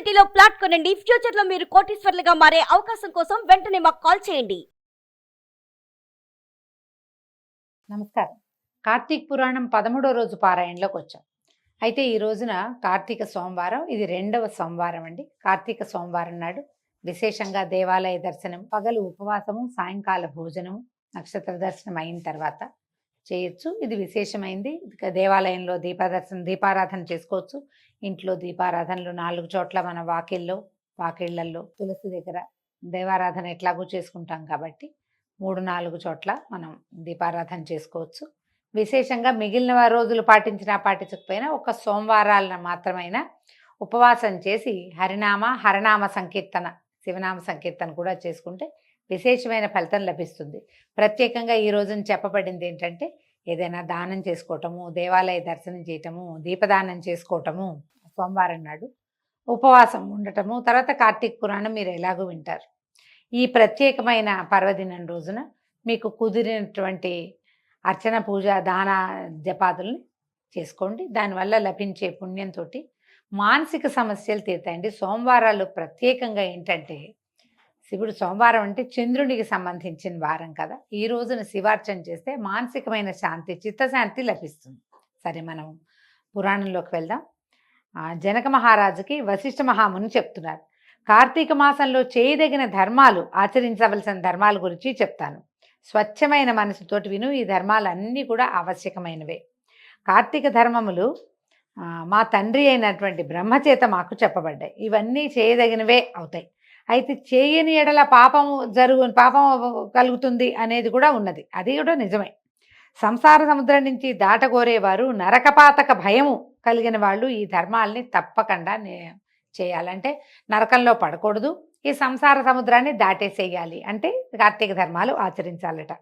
సిటీలో ప్లాట్ కొనండి. ఫ్యూచర్ లో మీరు కోటీశ్వర్లుగా మారే అవకాశం కోసం వెంటనే మాకు కాల్ చేయండి. నమస్కారం. కార్తీక్ పురాణం 13వ రోజు పారాయణలోకి వచ్చాం. అయితే ఈ రోజున కార్తీక సోమవారం, ఇది 2వ సోమవారం అండి. కార్తీక సోమవారం నాడు విశేషంగా దేవాలయ దర్శనం, పగలు ఉపవాసము, సాయంకాల భోజనము, నక్షత్ర దర్శనం అయిన తర్వాత చేయొచ్చు. ఇది విశేషమైంది. దేవాలయంలో దీపారాధన చేసుకోవచ్చు. ఇంట్లో దీపారాధనలు 4 చోట్ల మన వాకిళ్లలో తులసి దగ్గర దేవారాధన ఎట్లాగూ చేసుకుంటాం కాబట్టి 3-4 చోట్ల మనం దీపారాధన చేసుకోవచ్చు. విశేషంగా మిగిలిన రోజులు పాటించకపోయినా ఒక సోమవారాలను మాత్రమైనా ఉపవాసం చేసి హరనామ సంకీర్తన, శివనామ సంకీర్తన కూడా చేసుకుంటే విశేషమైన ఫలితం లభిస్తుంది. ప్రత్యేకంగా ఈ రోజున చెప్పబడింది ఏంటంటే, ఏదైనా దానం చేసుకోవటము, దేవాలయ దర్శనం చేయటము, దీపదానం చేసుకోవటము, సోమవారం నాడు ఉపవాసం ఉండటము, తర్వాత కార్తీక పురాణం మీరు ఎలాగూ వింటారు. ఈ ప్రత్యేకమైన పర్వదినం రోజున మీకు కుదిరినటువంటి అర్చన, పూజ, దాన, జపాదుల్ని చేసుకోండి. దానివల్ల లభించే పుణ్యంతో మానసిక సమస్యలు తీరుతాయండి. సోమవారాలు ప్రత్యేకంగా ఏంటంటే, శివుడు సోమవారం అంటే చంద్రునికి సంబంధించిన వారం కదా. ఈ రోజున శివార్చన చేస్తే మానసికమైన శాంతి, చిత్తశాంతి లభిస్తుంది. సరే, మనం పురాణంలోకి వెళ్దాం. జనక మహారాజుకి వశిష్ఠ మహాముని చెప్తున్నారు. కార్తీక మాసంలో చేయదగిన ధర్మాలు, ఆచరించవలసిన ధర్మాల గురించి చెప్తాను. స్వచ్ఛమైన మనసుతోటి విను. ఈ ధర్మాలన్నీ కూడా ఆవశ్యకమైనవే. కార్తీక ధర్మములు మా తండ్రి అయినటువంటి బ్రహ్మచేత మాకు చెప్పబడ్డాయి. ఇవన్నీ చేయదగినవే అవుతాయి. అయితే చేయని ఎడల పాపం కలుగుతుంది అనేది కూడా ఉన్నది. అది కూడా నిజమే. సంసార సముద్రం నుంచి దాటగోరేవారు, నరకపాతక భయము కలిగిన వాళ్ళు ఈ ధర్మాల్ని తప్పకుండా చేయాలంటే నరకంలో పడకూడదు, ఈ సంసార సముద్రాన్ని దాటేసేయాలి అంటే కార్తీక ధర్మాలు ఆచరించాలట.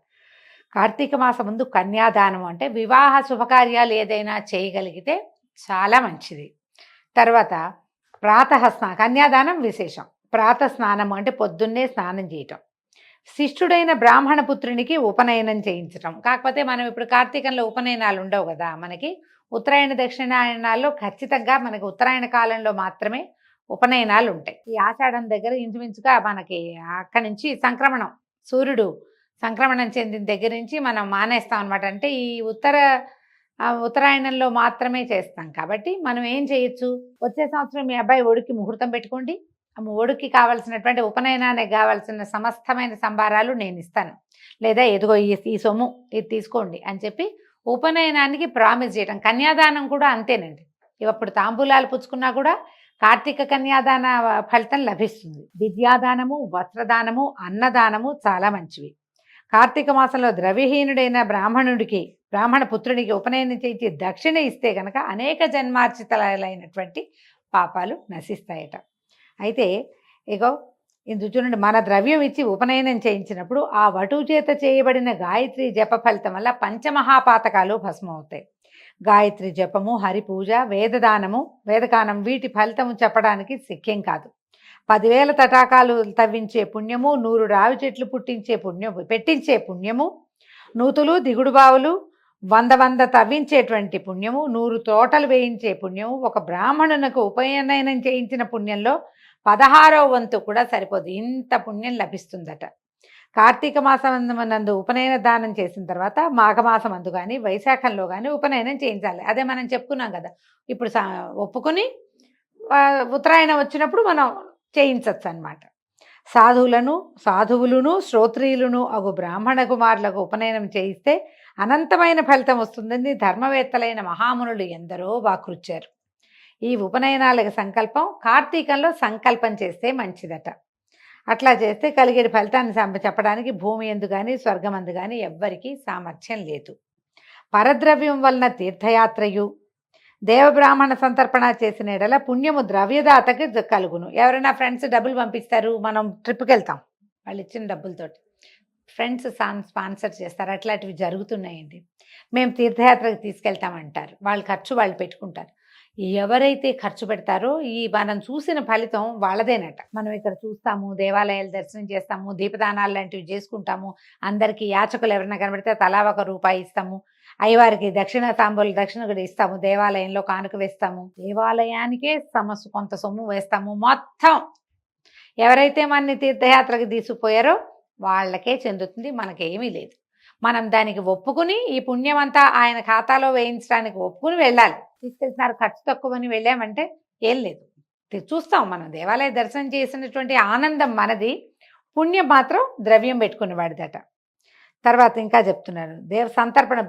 కార్తీక మాసం ముందు కన్యాదానం అంటే వివాహ శుభకార్యాలు ఏదైనా చేయగలిగితే చాలా మంచిది. తర్వాత కన్యాదానం విశేషం. ప్రాతస్నానం అంటే పొద్దున్నే స్నానం చేయటం. శిష్టుడైన బ్రాహ్మణ పుత్రునికి ఉపనయనం చేయించటం. కాకపోతే మనం ఇప్పుడు కార్తీకంలో ఉపనయనాలు ఉండవు కదా. మనకి ఉత్తరాయణ దక్షిణాయనాల్లో ఖచ్చితంగా మనకి ఉత్తరాయణ కాలంలో మాత్రమే ఉపనయనాలు ఉంటాయి. ఈ ఆషాఢం దగ్గర ఇంచుమించుగా మనకి అక్కడి నుంచి సూర్యుడు సంక్రమణం చెందిన దగ్గర నుంచి మనం మానేస్తాం అనమాట. అంటే ఈ ఉత్తరాయణంలో మాత్రమే చేస్తాం కాబట్టి మనం ఏం చేయొచ్చు, వచ్చే సంవత్సరం మీ అబ్బాయి ఒడికి ముహూర్తం పెట్టుకోండి. ఒడికి కావాల్సినటువంటి ఉపనయనానికి కావాల్సిన సమస్తమైన సంభారాలు నేను ఇస్తాను, లేదా ఎదుగో ఈ సొమ్ము ఇది తీసుకోండి అని చెప్పి ఉపనయనానికి ప్రామిస్ చేయటం. కన్యాదానం కూడా అంతేనండి. ఇప్పుడు తాంబూలాలు పుచ్చుకున్నా కూడా కార్తీక కన్యాదాన ఫలితం లభిస్తుంది. విద్యాదానము, వస్త్రదానము, అన్నదానము చాలా మంచివి. కార్తీక మాసంలో ద్రవ్యహీనుడైన బ్రాహ్మణ పుత్రునికి ఉపనయనం చేయించి దక్షిణ ఇస్తే గనక అనేక జన్మార్జితలైనటువంటి పాపాలు నశిస్తాయట. అయితే ఇందు చూడండి, మన ద్రవ్యం ఇచ్చి ఉపనయనం చేయించినప్పుడు ఆ వటువు చేత చేయబడిన గాయత్రి జప ఫలితం వల్ల పంచమహాపాతకాలు భస్మం అవుతాయి. గాయత్రి జపము, హరిపూజ, వేదగానం వీటి ఫలితము చెప్పడానికి శక్యం కాదు. 10,000 తటాకాలు తవ్వించే పుణ్యము, 100 రావి చెట్లు పెట్టించే పుణ్యము, నూతులు, దిగుడు బావులు 100 తవ్వించేటువంటి పుణ్యము, 100 తోటలు వేయించే పుణ్యము, ఒక బ్రాహ్మణునకు ఉపనయనం చేయించిన పుణ్యంలో 16వ వంతు కూడా సరిపోదు. ఇంత పుణ్యం లభిస్తుందట. కార్తీక మాసం నందు ఉపనయన దానం చేసిన తర్వాత మాఘమాసం అందు కానీ వైశాఖంలో కానీ ఉపనయనం చేయించాలి. అదే మనం చెప్పుకున్నాం కదా. ఇప్పుడు ఒప్పుకుని ఉత్తరాయణం వచ్చినప్పుడు మనం చేయించవచ్చు అన్నమాట. సాధువులను శ్రోత్రియులను అగు బ్రాహ్మణ కుమారులకు ఉపనయనం చేయిస్తే అనంతమైన ఫలితం వస్తుందని ధర్మవేత్తలైన మహామునులు ఎందరో వాకృచ్చారు. ఈ ఉపనయనాలకు సంకల్పం కార్తీకంలో సంకల్పం చేస్తే మంచిదట. అట్లా చేస్తే కలిగే ఫలితాన్ని చెప్పడానికి భూమి ఎందు కానీ స్వర్గమందు కానీ ఎవ్వరికీ సామర్థ్యం లేదు. పరద్రవ్యం వలన తీర్థయాత్రయు, దేవబ్రాహ్మణ సంతర్పణ చేసిన ఎడల పుణ్యము ద్రవ్యదాతకి కలుగును. ఎవరైనా ఫ్రెండ్స్ డబ్బులు పంపిస్తారు, మనం ట్రిప్కి వెళ్తాం, వాళ్ళు ఇచ్చిన డబ్బులతోటి ఫ్రెండ్స్ స్పాన్సర్ చేస్తారు. అట్లాంటివి జరుగుతున్నాయండి. మేము తీర్థయాత్రకు తీసుకెళ్తామంటారు, వాళ్ళ ఖర్చు వాళ్ళు పెట్టుకుంటారు. ఎవరైతే ఖర్చు పెడతారో ఈ మనం చూసిన ఫలితం వాళ్ళదేనట. మనం ఇక్కడ చూస్తాము, దేవాలయాలు దర్శనం చేస్తాము, దీపదానాలు లాంటివి చేసుకుంటాము, అందరికీ యాచకులు ఎవరైనా కనబడితే తలా ₹1 ఇస్తాము, అయ్యవారికి దక్షిణ తాంబూల దక్షిణ కూడా ఇస్తాము, దేవాలయంలో కానుక వేస్తాము, దేవాలయానికే కొంత సొమ్ము వేస్తాము. మొత్తం ఎవరైతే మనని తీర్థయాత్రకు తీసుకుపోయారో వాళ్ళకే చెందుతుంది, మనకేమీ లేదు. మనం దానికి ఒప్పుకుని ఈ పుణ్యం అంతా ఆయన ఖాతాలో వేయించడానికి ఒప్పుకుని వెళ్ళాలి. తీసుకెళ్తున్నారు ఖర్చు తక్కువని వెళ్ళామంటే ఏం లేదు. చూస్తాం మనం దేవాలయ దర్శనం చేసినటువంటి ఆనందం మనది, పుణ్యం మాత్రం ద్రవ్యం పెట్టుకుని వాడిదట. తర్వాత ఇంకా చెప్తున్నారు,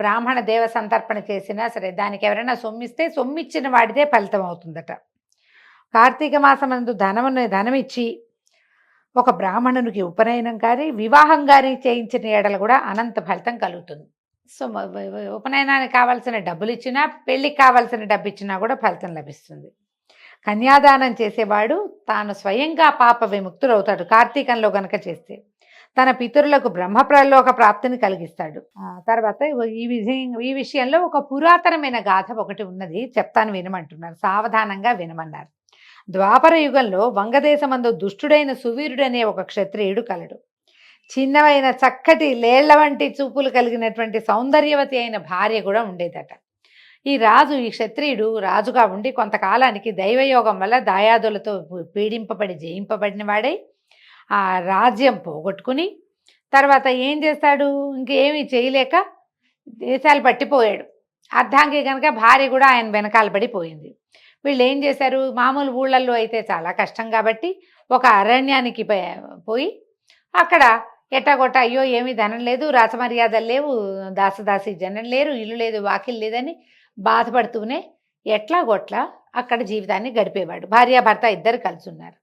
బ్రాహ్మణ దేవ సంతర్పణ చేసినా సరే దానికి ఎవరైనా సొమ్మిస్తే సొమ్మిచ్చిన వాడిదే ఫలితం అవుతుందట. కార్తీక మాసమందు ధనమిచ్చి ఒక బ్రాహ్మణునికి ఉపనయనం కానీ వివాహం కానీ చేయించిన ఏడలు కూడా అనంత ఫలితం కలుగుతుంది. సో ఉపనయనానికి కావాల్సిన డబ్బులు ఇచ్చినా, పెళ్ళికి కావాల్సిన డబ్బు ఇచ్చినా కూడా ఫలితం లభిస్తుంది. కన్యాదానం చేసేవాడు తాను స్వయంగా పాప విముక్తుడవుతాడు కార్తీకంలో గనక చేస్తే. తన పితరులకు బ్రహ్మప్రలోక ప్రాప్తిని కలిగిస్తాడు. తర్వాత ఈ విషయంలో ఒక పురాతనమైన గాథ ఒకటి ఉన్నది, చెప్తాను వినమంటున్నారు, సావధానంగా వినమన్నారు. ద్వాపర యుగంలో వంగదేశమందు దుష్టుడైన సువీరుడనే ఒక క్షత్రియుడు కలడు. చిన్నవైన చక్కటి లేళ్ల వంటి చూపులు కలిగినటువంటి సౌందర్యవతి అయిన భార్య కూడా ఉండేదట. ఈ క్షత్రియుడు రాజుగా ఉండి కొంతకాలానికి దైవయోగం వల్ల దాయాదులతో పీడింపబడి జయింపబడిన వాడై ఆ రాజ్యం పోగొట్టుకుని తర్వాత ఏం చేస్తాడు, ఇంకేమీ చేయలేక దేశాలు పట్టిపోయాడు. అర్ధాంగి కనుక భార్య కూడా ఆయన వెనకాల పడిపోయింది. వీళ్ళు ఏం చేశారు, మామూలు ఊళ్ళల్లో అయితే చాలా కష్టం కాబట్టి ఒక అరణ్యానికి పోయి అక్కడ ఎట్టగొట్ట అయ్యో ఏమీ ధనం లేదు, రాసమర్యాదలు లేవు, దాసదాసి జనం లేరు, ఇల్లు లేదు, వాకిలు లేదని బాధపడుతూనే ఎట్లాగొట్లా అక్కడ జీవితాన్ని గడిపేవాడు. భార్యాభర్త ఇద్దరు కలిసి ఉన్నారు.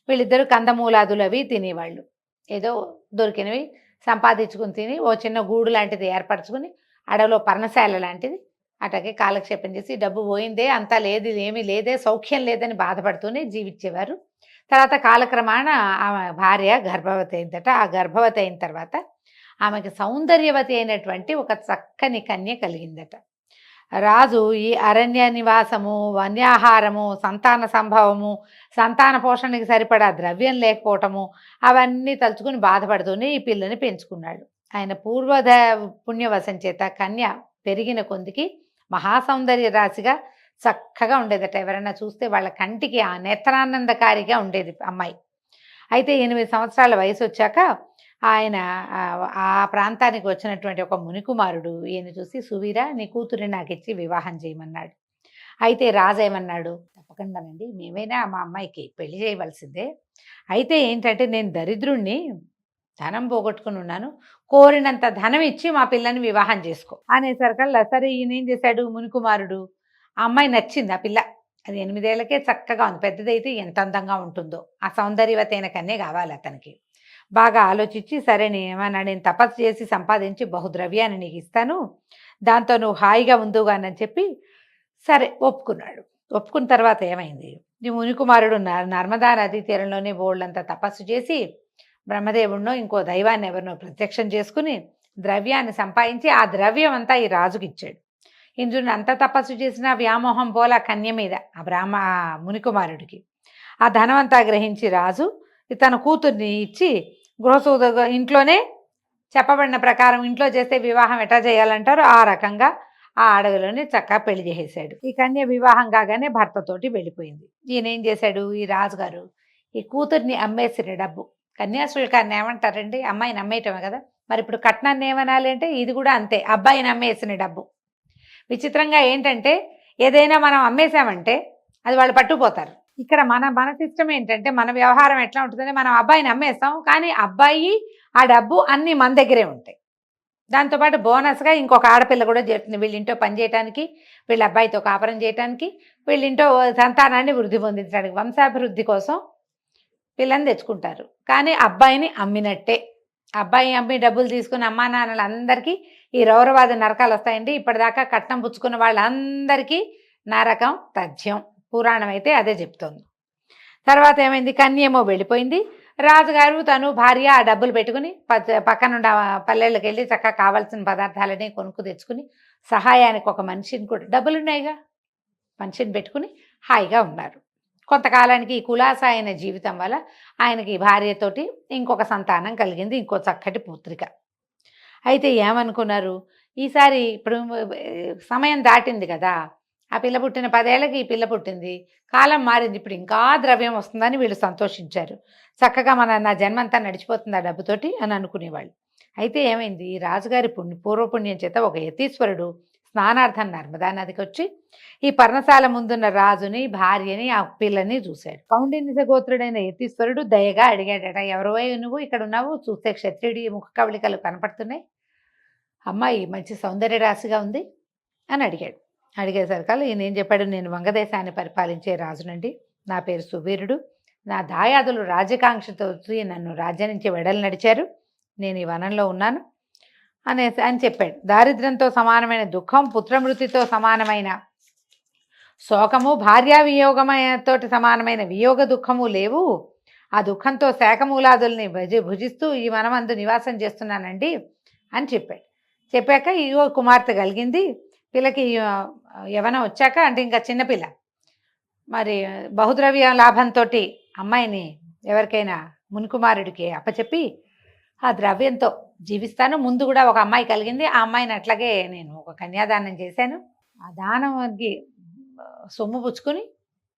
వీళ్ళిద్దరూ కందమూలాదులు అవి తినేవాళ్ళు, ఏదో దొరికినవి సంపాదించుకుని తిని ఓ చిన్న గూడు లాంటిది ఏర్పరచుకుని అడవిలో పర్ణశాల లాంటిది అటకే కాలక్షేపం చేసి డబ్బు పోయిందే, అంతా లేదు, ఏమీ లేదే, సౌఖ్యం లేదని బాధపడుతూనే జీవించేవారు. తర్వాత కాలక్రమాన ఆమె భార్య గర్భవతి అయిందట. ఆ గర్భవతి అయిన తర్వాత ఆమెకి సౌందర్యవతి అయినటువంటి ఒక చక్కని కన్య కలిగిందట. రాజు ఈ అరణ్య నివాసము, వన్యాహారము, సంతాన సంభవము, సంతాన పోషణకి సరిపడా ద్రవ్యం లేకపోవటము అవన్నీ తలుచుకుని బాధపడుతూనే ఈ పిల్లని పెంచుకున్నాడు. ఆయన పుణ్యవశం చేత కన్య పెరిగిన కొందికి మహాసౌందర్య రాశిగా చక్కగా ఉండేదట. ఎవరైనా చూస్తే వాళ్ళ కంటికి ఆ నేత్రానందకారిగా ఉండేది అమ్మాయి. అయితే 8 సంవత్సరాల వయసు వచ్చాక ఆయన ఆ ప్రాంతానికి వచ్చినటువంటి ఒక మునికుమారుడు ఈయన చూసి, సువీర నీ కూతురిని నాకు ఇచ్చి వివాహం చేయమన్నాడు. అయితే రాజు ఏమన్నాడు, తప్పకుండానండి, మేమైనా మా అమ్మాయికి పెళ్లి చేయవలసిందే. అయితే ఏంటంటే నేను దరిద్రుణ్ణి, ధనం పోగొట్టుకుని ఉన్నాను, కోరినంత ధనం ఇచ్చి మా పిల్లని వివాహం చేసుకో అనేసరికల్లా సరే ఈయన ఏం చేశాడు, మునికుమారుడు ఆ అమ్మాయి నచ్చింది. ఆ పిల్ల అది 8 ఏళ్లకే చక్కగా ఉంది, పెద్దదైతే ఎంత అందంగా ఉంటుందో, ఆ సౌందర్యవతైన కన్నే కావాలి అతనికి. బాగా ఆలోచించి సరే ఏమన్నా, నేను తపస్సు చేసి సంపాదించి బహుద్రవ్యాన్ని నీకు ఇస్తాను, దాంతో నువ్వు హాయిగా ఉందుగానని చెప్పి సరే ఒప్పుకున్నాడు. ఒప్పుకున్న తర్వాత ఏమైంది, ఈ మునికుమారుడు నర్మదా నదీ తీరంలోనే బోళ్ళంతా తపస్సు చేసి బ్రహ్మదేవుడినో ఇంకో దైవాన్ని ఎవరినో ప్రత్యక్షం చేసుకుని ద్రవ్యాన్ని సంపాదించి ఆ ద్రవ్యం అంతా ఈ రాజుకి ఇచ్చాడు. ఇంద్రుని అంత తపస్సు చేసిన వ్యామోహం పోల కన్య మీద ఆ మునికుమారుడికి. ఆ ధనమంతా గ్రహించి రాజు తన కూతుర్ని ఇచ్చి ఇంట్లోనే చెప్పబడిన ప్రకారం ఇంట్లో చేస్తే వివాహం ఎట్లా చేయాలంటారో ఆ రకంగా ఆ అడవిలోనే చక్కగా పెళ్లి చేసేసాడు. ఈ కన్య వివాహం కాగానే భర్తతోటి వెళ్ళిపోయింది. ఈయన ఏం చేశాడు, ఈ రాజుగారు ఈ కూతుర్ని అమ్మేసిన డబ్బు, కన్యాశుల్కాన్ని ఏమంటారండి, అమ్మాయిని అమ్మేయటమే కదా, మరి ఇప్పుడు కట్నాన్ని ఏమనాలి అంటే ఇది కూడా అంతే, అబ్బాయిని అమ్మేసిన డబ్బు. విచిత్రంగా ఏంటంటే ఏదైనా మనం అమ్మేశామంటే అది వాళ్ళు పట్టుకుపోతారు. ఇక్కడ మన సిస్టమ్ ఏంటంటే, మన వ్యవహారం ఎట్లా ఉంటుందంటే, మనం అబ్బాయిని అమ్మేస్తాం కానీ అబ్బాయి ఆ డబ్బు అన్నీ మన దగ్గరే ఉంటాయి. దాంతోపాటు బోనస్గా ఇంకొక ఆడపిల్ల కూడా చేరుతుంది, వీళ్ళింటో పని చేయడానికి, వీళ్ళ అబ్బాయితో కాపురం చేయడానికి, వీళ్ళింటో సంతానాన్ని వృద్ధి పొందించడానికి, వంశాభివృద్ధి కోసం పిల్లని తెచ్చుకుంటారు. కానీ అబ్బాయిని అమ్మినట్టే. అబ్బాయి అమ్మి డబ్బులు తీసుకుని అమ్మా నాన్నలందరికీ ఈ రౌరవాద నరకాలు వస్తాయండి. ఇప్పటిదాకా కట్నం పుచ్చుకున్న వాళ్ళందరికీ నరకం తథ్యం. పురాణం అయితే అదే చెప్తోంది. తర్వాత ఏమైంది, కన్యేమో వెళ్ళిపోయింది. రాజుగారు తను భార్య ఆ డబ్బులు పెట్టుకుని పక్కనుండ పల్లెళ్ళకి వెళ్ళి చక్కగా కావాల్సిన పదార్థాలని కొనుక్కు తెచ్చుకుని సహాయానికి ఒక మనిషిని కూడా, డబ్బులు ఉన్నాయిగా పెన్షన్ పెట్టుకుని హాయిగా ఉన్నారు. కొంతకాలానికి ఈ కులాసా అయిన జీవితం వల్ల ఆయనకి భార్యతోటి ఇంకొక సంతానం కలిగింది, ఇంకో చక్కటి పుత్రిక. అయితే ఏమనుకున్నారు, ఈసారి ఇప్పుడు సమయం దాటింది కదా, ఆ పిల్ల పుట్టిన 10 ఏళ్ళకి ఈ పిల్ల పుట్టింది, కాలం మారింది, ఇప్పుడు ఇంకా ద్రవ్యం వస్తుందని వీళ్ళు సంతోషించారు. చక్కగా నా జన్మంతా నడిచిపోతుంది ఆ డబ్బుతోటి అని అనుకునేవాళ్ళు. అయితే ఏమైంది, ఈ రాజుగారి పూర్వపుణ్యం చేత ఒక యతీశ్వరుడు స్నానార్థం నర్మదా నదికి వచ్చి ఈ పర్ణశాల ముందున్న రాజుని, భార్యని, ఆ పిల్లని చూశాడు. కౌండిన్య గోత్రుడైన యతీశ్వరుడు దయగా అడిగాడట, ఎవరోవై నువ్వు ఇక్కడ ఉన్నావు, చూస్తే క్షత్రియుడి ముఖ కవళికలు కనపడుతున్నాయి, అమ్మాయి మంచి సౌందర్య రాశిగా ఉంది అని అడిగాడు. అడిగేసరికల్లా ఈయన ఏం చెప్పాడు, నేను వంగదేశాన్ని పరిపాలించే రాజునండి, నా పేరు సువీరుడు, నా దాయాదులు రాజకాంక్షతో నన్ను రాజ్యం నుంచి వెడలు నడిచారు, నేను ఈ వనంలో ఉన్నాను అని చెప్పాడు. దారిద్ర్యంతో సమానమైన దుఃఖం, పుత్రమృతితో సమానమైన శోకము, భార్యా వియోగమతో సమానమైన వియోగ దుఃఖము లేవు, ఆ దుఃఖంతో శాఖమూలాదుల్ని భుజిస్తూ ఈ వనమందు నివాసం చేస్తున్నానండి అని చెప్పాడు. చెప్పాక ఇగో కుమార్తె కలిగింది, పిల్లకి యవనం వచ్చాక, అంటే ఇంకా చిన్నపిల్ల, మరి బహుద్రవ్య లాభంతో అమ్మాయిని ఎవరికైనా మునికుమారుడికి అప్పచెప్పి ఆ ద్రవ్యంతో జీవిస్తాను. ముందు కూడా ఒక అమ్మాయి కలిగింది, ఆ అమ్మాయిని అట్లాగే నేను ఒక కన్యాదానం చేశాను, ఆ దానంకి సొమ్ము పుచ్చుకుని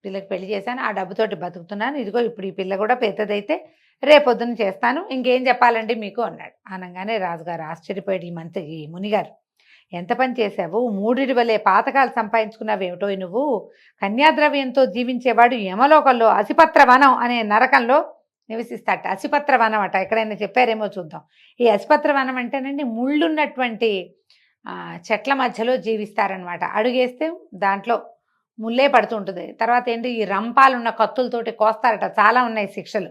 పిల్లకి పెళ్లి చేశాను, ఆ డబ్బుతోటి బతుకుతున్నాను, ఇదిగో ఇప్పుడు ఈ పిల్ల కూడా పెద్దదైతే రేపొద్దున చేస్తాను, ఇంకేం చెప్పాలండి మీకు అన్నాడు. అనగానే రాజుగారు ఆశ్చర్యపోయాడు, ఈ మునిగారు, ఎంత పని చేశావు, 3 వలే పాతకాలు సంపాదించుకున్నావేమిటో నువ్వు, కన్యాద్రవ్యంతో జీవించేవాడు యమలోకంలో అసిపత్ర వనం అనే నరకంలో నివసిస్తాట. అసిపత్ర వనం అట, ఎక్కడైనా చెప్పారేమో చూద్దాం. ఈ అసిపత్ర వనం అంటేనండి ముళ్ళున్నటువంటి చెట్ల మధ్యలో జీవిస్తారనమాట. అడుగేస్తే దాంట్లో ముల్లే పడుతుంటుంది, తర్వాత ఏంటి ఈ రంపాలున్న కత్తులతోటి కోస్తారట, చాలా ఉన్నాయి శిక్షలు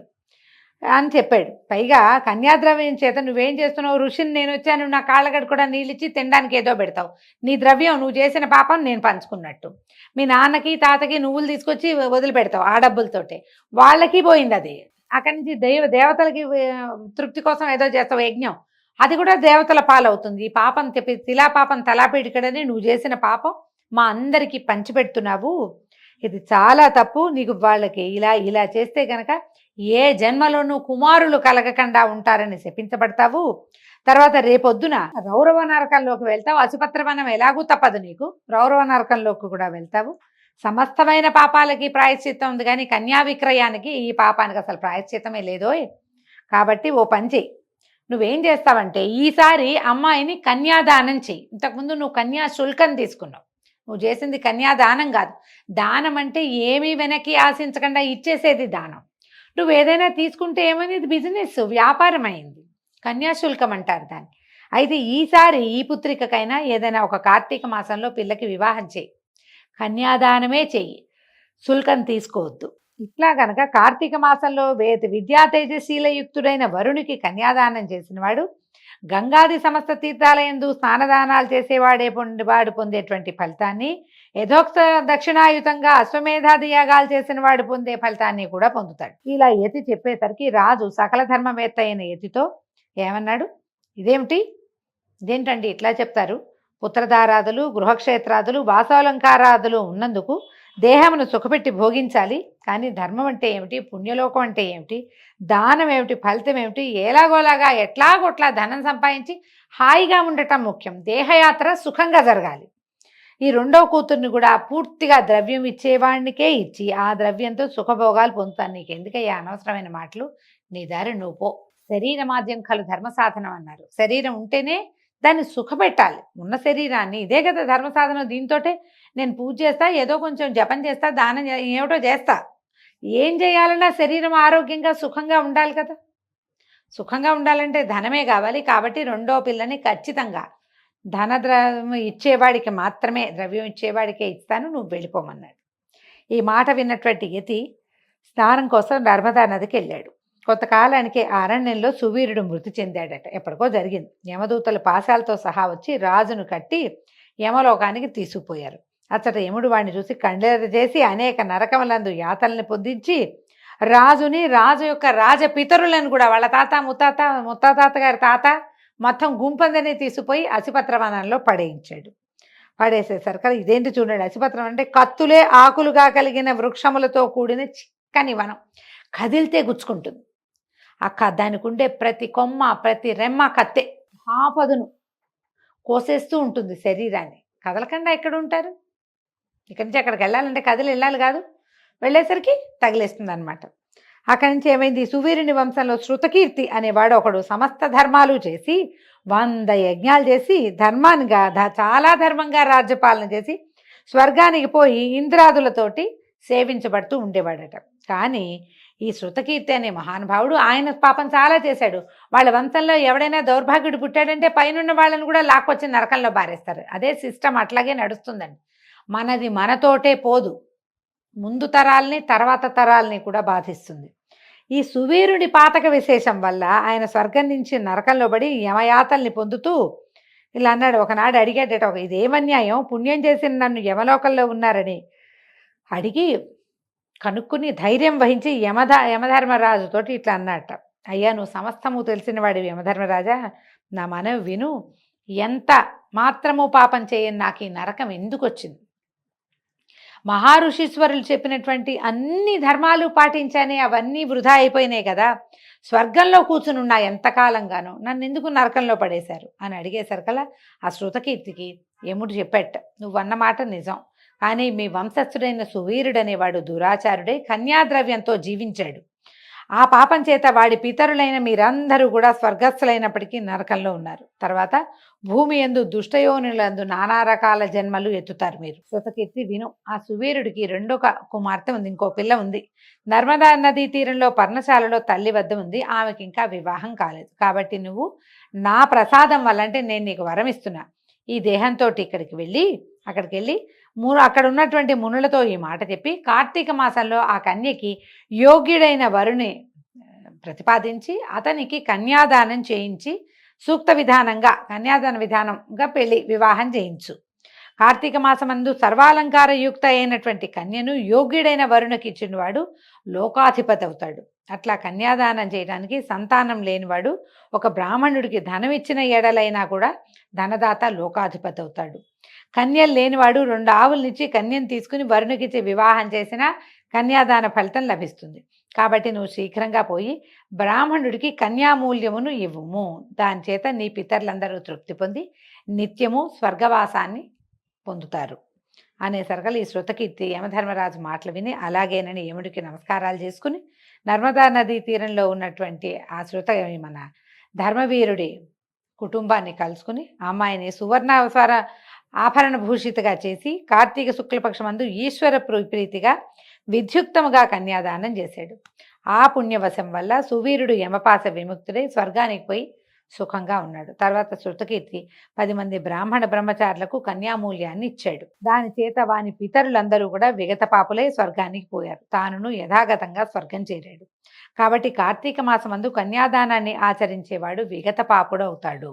అని చెప్పాడు. పైగా కన్యాద్రవ్యం చేత నువ్వేం చేస్తున్నావు, ఋషిని నేను వచ్చాను, నా కాళ్ళగడ్డ కూడా నీళ్ళిచ్చి తినడానికి ఏదో పెడతావు, నీ ద్రవ్యం నువ్వు చేసిన పాపం నేను పంచుకున్నట్టు, మీ నాన్నకి తాతకి నువ్వులు తీసుకొచ్చి వదిలిపెడతావు ఆ డబ్బులతోటి, వాళ్ళకి పోయింది అది. అక్కడి నుంచి దేవతలకి తృప్తి కోసం ఏదో చేస్తావు యజ్ఞం, అది కూడా దేవతల పాలవుతుంది. ఈ పాపం చెప్పి తిలా పాపం తలాపేడికడని నువ్వు చేసిన పాపం మా అందరికీ పంచిపెడుతున్నావు, ఇది చాలా తప్పు, నీకు వాళ్ళకి ఇలా చేస్తే కనుక ఏ జన్మలోనూ కుమారులు కలగకుండా ఉంటారని శపించబడతావు, తర్వాత రేపొద్దున రౌరవ నరకంలోకి వెళ్తావు, అసుపత్రవనం ఎలాగూ తప్పదు నీకు, రౌరవ నరకంలోకి కూడా వెళ్తావు, సమస్తమైన పాపాలకి ప్రాయశ్చిత్తం ఉంది, కానీ కన్యా విక్రయానికి ఈ పాపానికి అసలు ప్రాయశ్చిత్తమే లేదోయ్. కాబట్టి ఓ పని చెయ్యి, నువ్వేం చేస్తావంటే ఈసారి అమ్మాయిని కన్యాదానం చెయ్యి. ఇంతకుముందు నువ్వు కన్యాశుల్కం తీసుకున్నావు, నువ్వు చేసింది కన్యాదానం కాదు. దానం అంటే ఏమీ వెనక్కి ఆశించకుండా ఇచ్చేసేది దానం. నువ్వు ఏదైనా తీసుకుంటే ఏమైంది, బిజినెస్ వ్యాపారం అయింది, కన్యాశుల్కం అంటారు దాన్ని. అయితే ఈసారి ఈ పుత్రికకైనా ఏదైనా ఒక కార్తీక మాసంలో పిల్లకి వివాహం చేయి, కన్యాదానమే చెయ్యి, శుల్కం తీసుకోవద్దు. ఇట్లా కనుక కార్తీక మాసంలో విద్యా తేజశీలయుక్తుడైన వరునికి కన్యాదానం చేసినవాడు గంగాది సమస్త తీర్థాలయందు స్నానదానాలు చేసేవాడు పొందేటువంటి ఫలితాన్ని, యథోక్త దక్షిణాయుతంగా అశ్వమేధాది యాగాలు చేసిన వాడు పొందే ఫలితాన్ని కూడా పొందుతాడు. ఇలా యతి చెప్పేసరికి రాజు సకల ధర్మవేత్త అయిన యతితో ఏమన్నాడు, ఇదేంటండి ఇట్లా చెప్తారు, పుత్రధారాదులు, గృహక్షేత్రాదులు, వాసాలంకారాదులు ఉన్నందుకు దేహమును సుఖపెట్టి భోగించాలి, కానీ ధర్మం అంటే ఏమిటి, పుణ్యలోకం అంటే ఏమిటి, దానం ఏమిటి, ఫలితం ఏమిటి, ఎలాగోలాగా ఎట్లాగొట్లా ధనం సంపాదించి హాయిగా ఉండటం ముఖ్యం, దేహయాత్ర సుఖంగా జరగాలి. ఈ రెండవ కూతుర్ని కూడా పూర్తిగా ద్రవ్యం ఇచ్చేవాడినికే ఇచ్చి ఆ ద్రవ్యంతో సుఖభోగాలు పొందుతాను, నీకు ఎందుకయ్యా అనవసరమైన మాటలు, నీ దారి నువ్వు పో, శరీరమాద్యం కలు ధర్మ సాధనం అన్నారు. శరీరం ఉంటేనే దాన్ని సుఖపెట్టాలి, ఉన్న శరీరాన్ని, ఇదే కదా ధర్మ సాధనం. దీంతోటే నేను పూజ చేస్తా, ఏదో కొంచెం జపం చేస్తా, దానం ఏమిటో చేస్తా, ఏం చేయాలన్నా శరీరం ఆరోగ్యంగా సుఖంగా ఉండాలి కదా. సుఖంగా ఉండాలంటే ధనమే కావాలి. కాబట్టి రెండో పిల్లని ఖచ్చితంగా ద్రవ్యం ఇచ్చేవాడికి మాత్రమే, ద్రవ్యం ఇచ్చేవాడికే ఇస్తాను, నువ్వు వెళ్ళిపోమన్నాడు. ఈ మాట విన్నటువంటి యతి స్నానం కోసం నర్మదా నదికి వెళ్ళాడు. కొంతకాలానికి ఆ అరణ్యంలో సువీరుడు మృతి చెందాడట, ఎప్పటికో జరిగింది. యమదూతలు పాశాలతో సహా వచ్చి రాజును కట్టి యమలోకానికి తీసుకుపోయారు. అచ్చట యముడు వాడిని చూసి కండెర చేసి అనేక నరకములందు యాతల్ని పొందించి రాజుని, రాజు యొక్క రాజపితరులను కూడా, వాళ్ళ తాత ముత్తాత గారి తాత మొత్తం గుంపందని తీసుకుపోయి అసిపత్రవనంలో పడేయించాడు. పడేసేసారు కదా. ఇదేంటి చూడండి, అసిపత్రం అంటే కత్తులే ఆకులుగా కలిగిన వృక్షములతో కూడిన చిక్కని వనం, కదిలితే గుచ్చుకుంటుంది. దానికి ఉండే ప్రతి కొమ్మ ప్రతి రెమ్మ కత్తే, ఆపదును కోసేస్తూ ఉంటుంది శరీరాన్ని. కదలకుండా ఎక్కడ ఉంటారు? ఇక్కడి నుంచి అక్కడికి వెళ్ళాలంటే కదిలి వెళ్ళాలి కాదు, వెళ్ళేసరికి తగిలేస్తుంది అనమాట. అక్కడి నుంచి ఏమైంది, సువీరుని వంశంలో శృతకీర్తి అనేవాడు ఒకడు సమస్త ధర్మాలు చేసి 100 యజ్ఞాలు చేసి ధర్మానిగా చాలా ధర్మంగా రాజ్యపాలన చేసి స్వర్గానికి పోయి ఇంద్రాదులతోటి సేవించబడుతూ ఉండేవాడట. కానీ ఈ శృతకీర్తి అనే మహానుభావుడు ఆయన పాపం చాలా చేశాడు. వాళ్ళ వంశంలో ఎవడైనా దౌర్భాగ్యుడు పుట్టాడంటే పైనున్న వాళ్ళని కూడా లాక్కొచ్చి నరకంలో బారేస్తారు. అదే సిస్టమ్ అట్లాగే నడుస్తుందండి. మనది మనతోటే పోదు, ముందు తరాల్ని తర్వాత తరాల్ని కూడా బాధిస్తుంది. ఈ సువీరుడి పాతక విశేషం వల్ల ఆయన స్వర్గం నుంచి నరకంలో పడి యమయాతల్ని పొందుతూ ఇలా అన్నాడు. ఒకనాడు అడిగాడట, ఇదేమన్యాయం, పుణ్యం చేసిన నన్ను యమలోకంలో ఉన్నారని అడిగి కనుక్కుని ధైర్యం వహించి యమధర్మరాజుతోటి ఇట్లా అన్నట్ట, అయ్యా నువ్వు సమస్తము తెలిసిన వాడివి యమధర్మరాజా, నా మనవి విను, ఎంత మాత్రము పాపం చేయని నాకు ఈ నరకం ఎందుకు వచ్చింది? మహారుషీశ్వరులు చెప్పినటువంటి అన్ని ధర్మాలు పాటించానే, అవన్నీ వృధా అయిపోయినాయి కదా, స్వర్గంలో కూర్చునున్నా ఎంతకాలంగానో, నన్ను ఎందుకు నరకంలో పడేశారు అని అడిగేసరికల్లా ఆ శృతకీర్తికి యముడు చెప్పేట, నువ్వన్న మాట నిజం, కానీ మీ వంశస్థుడైన సువీరుడనేవాడు దురాచారుడై కన్యాద్రవ్యంతో జీవించాడు. ఆ పాపం చేత వాడి పితరులైన మీరందరూ కూడా స్వర్గస్థులైనప్పటికీ నరకంలో ఉన్నారు. తర్వాత భూమి యందు దుష్టయోనులందు నానా రకాల జన్మలు ఎత్తుతారు మీరు. శృతకీర్తి విను, ఆ సువీరుడికి రెండో కుమార్తె ఉంది, ఇంకో పిల్ల ఉంది. నర్మదా నదీ తీరంలో పర్ణశాలలో తల్లి వద్ద ఉంది. ఆమెకి ఇంకా వివాహం కాలేదు. కాబట్టి నువ్వు నా ప్రసాదం వల్ల, అంటే నేను నీకు వరం ఇస్తున్నా, ఈ దేహంతో అక్కడికి వెళ్ళి అక్కడ ఉన్నటువంటి మునులతో ఈ మాట చెప్పి కార్తీక మాసంలో ఆ కన్యకి యోగ్యుడైన వరుని ప్రతిపాదించి అతనికి కన్యాదానం చేయించి సూక్త విధానంగా కన్యాదాన విధానంగా వివాహం చేయించు. కార్తీక మాసమందు సర్వాలంకార యుక్త అయినటువంటి కన్యను యోగ్యుడైన వరుణకి ఇచ్చినవాడు లోకాధిపతి అవుతాడు. అట్లా కన్యాదానం చేయడానికి సంతానం లేనివాడు ఒక బ్రాహ్మణుడికి ధనం ఇచ్చిన ఎడలైనా కూడా ధనదాత లోకాధిపతి అవుతాడు. కన్యలు లేనివాడు 2 ఆవులనిచ్చి కన్యను తీసుకుని వరుణకిచ్చి వివాహం చేసిన కన్యాదాన ఫలితం లభిస్తుంది. కాబట్టి నువ్వు శీఘ్రంగా పోయి బ్రాహ్మణుడికి కన్యామూల్యమును ఇవ్వుము, దాని చేత నీ పితరులందరూ తృప్తి పొంది నిత్యము స్వర్గవాసాన్ని పొందుతారు అనేసరికల్ ఈ శృతకీర్తి యమధర్మరాజు మాటలు విని అలాగేనని యముడికి నమస్కారాలు చేసుకుని నర్మదా నదీ తీరంలో ఉన్నటువంటి ఆ మన ధర్మవీరుడి కుటుంబాన్ని కలుసుకుని అమ్మాయిని సువర్ణావసర ఆభరణ భూషితగా చేసి కార్తీక శుక్లపక్షమందు ఈశ్వర ప్రీతిగా విద్యుక్తముగా కన్యాదానం చేశాడు. ఆ పుణ్యవశం వల్ల సువీరుడు యమపాస విముక్తుడై స్వర్గానికి పోయి సుఖంగా ఉన్నాడు. తర్వాత శృతకీర్తి 10 మంది బ్రాహ్మణ బ్రహ్మచారులకు కన్యామూల్యాన్ని ఇచ్చాడు. దాని చేత వాని పితరులందరూ కూడా విగత పాపులై స్వర్గానికి పోయారు. తానును యథాగతంగా స్వర్గం చేరాడు. కాబట్టి కార్తీక మాసమందు కన్యాదానాన్ని ఆచరించేవాడు విగత పాపుడు అవుతాడు,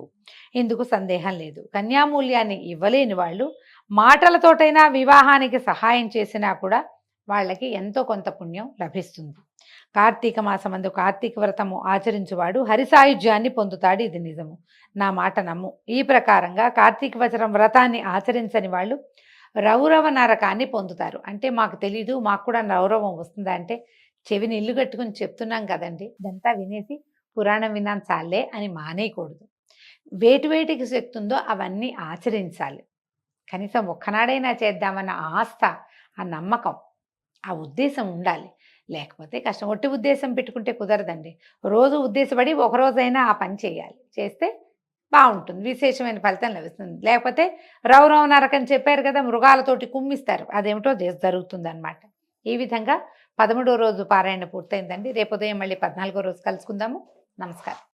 ఇందుకు సందేహం లేదు. కన్యామూల్యాన్ని ఇవ్వలేని వాళ్ళు మాటలతోటైనా వివాహానికి సహాయం చేసినా కూడా వాళ్ళకి ఎంతో కొంత పుణ్యం లభిస్తుంది. కార్తీక మాసమందు కార్తీక వ్రతము ఆచరించువాడు హరిసాయుధ్యాన్ని పొందుతాడు, ఇది నిజము, నా మాట నమ్ము. ఈ ప్రకారంగా కార్తీక వచనం వ్రతాన్ని ఆచరించని వాళ్ళు రౌరవ నరకాన్ని పొందుతారు. అంటే మాకు తెలీదు, మాకు కూడా రౌరవం వస్తుందా అంటే, చెవిని ఇల్లు కట్టుకుని చెప్తున్నాం కదండి, ఇదంతా వినేసి పురాణం విన్నాను చాలే అని మానేయకూడదు. వేటికి శక్తి ఉందో అవన్నీ ఆచరించాలి. కనీసం ఒక్కనాడైనా చేద్దామన్న ఆస్థ, ఆ నమ్మకం, ఆ ఉద్దేశం ఉండాలి. లేకపోతే కష్టం. ఒట్టి ఉద్దేశం పెట్టుకుంటే కుదరదండి. రోజు ఉద్దేశపడి ఒకరోజైనా ఆ పని చేయాలి. చేస్తే బాగుంటుంది, విశేషమైన ఫలితం లభిస్తుంది. లేకపోతే రౌరవ నరకం చెప్పారు కదా, మృగాలతోటి కుమ్మిస్తారు, అదేమిటో జరుగుతుంది అనమాట. ఈ విధంగా 13వ రోజు పారాయణ పూర్తయిందండి. రేపు ఉదయం మళ్ళీ 14వ రోజు కలుసుకుందాము. నమస్కారం.